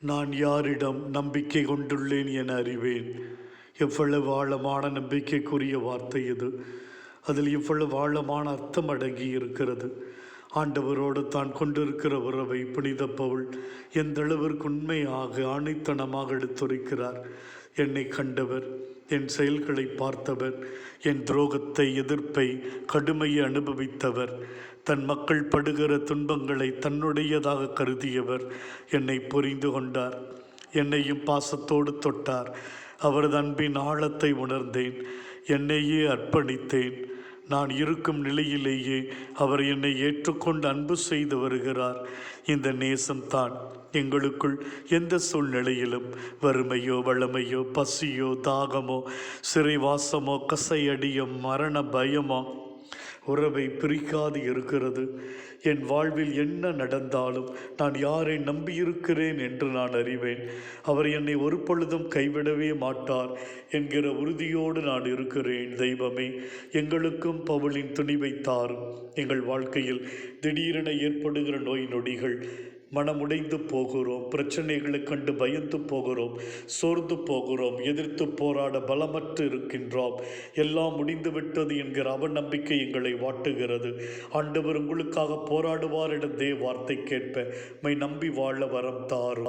நான் யாரிடம் நம்பிக்கை கொண்டுள்ளேன் என அறிவேன். எவ்வளவு ஆழமான நம்பிக்கைக்குரிய வார்த்தை இது. அதில் இவ்வளவு ஆழமான அர்த்தம் அடங்கி இருக்கிறது. ஆண்டவரோடு தான் கொண்டிருக்கிற உறவை புனித பவுல் எந்த அளவிற்கு உண்மையாக ஆணைத்தனமாக எடுத்துரைக்கிறார். என்னை கண்டவர், என் செயல்களை பார்த்தவர், என் துரோகத்தை, எதிர்ப்பை, கடுமையை அனுபவித்தவர், தன் மக்கள் படுகிற துன்பங்களை தன்னுடையதாக கருதியவர் என்னை புரிந்து கொண்டார். என்னையும் பாசத்தோடு தொட்டார். அவரது அன்பின் ஆழத்தை உணர்ந்தேன். என்னையே அர்ப்பணித்தேன். நான் இருக்கும் நிலையிலேயே அவர் என்னை ஏற்றுக்கொண்டு அன்பு செய்து வருகிறார். இந்த நேசம்தான் எங்களுக்குள் எந்த சூழ்நிலையிலும் வறுமையோ, வளமையோ, பசியோ, தாகமோ, சிறைவாசமோ, கசையடியோ, மரண பயமோ உறவை பிரிக்காது இருக்கிறது. என் வாழ்வில் என்ன நடந்தாலும் நான் யாரை நம்பியிருக்கிறேன் என்று நான் அறிவேன். அவர் என்னை ஒரு பொழுதும் கைவிடவே மாட்டார் என்கிற உறுதியோடு நான் இருக்கிறேன். தெய்வமே, எங்களுக்கும் பவுலின் துணிவை தாரும். எங்கள் வாழ்க்கையில் திடீரென ஏற்படுகிற நோய் நொடிகள், மனமுடைந்து போகிறோம், பிரச்சனைகளை கண்டு பயந்து போகிறோம், சோர்ந்து போகிறோம், எதிர்த்து போராட பலமற்று இருக்கின்றோம். எல்லாம் முடிந்துவிட்டது என்கிற அவநம்பிக்கை எங்களை வாட்டுகிறது. ஆண்டவர் உங்களுக்காக போராடுவார் என வார்த்தை கேட்ப மை நம்பி வாழ வரம் தாரும்.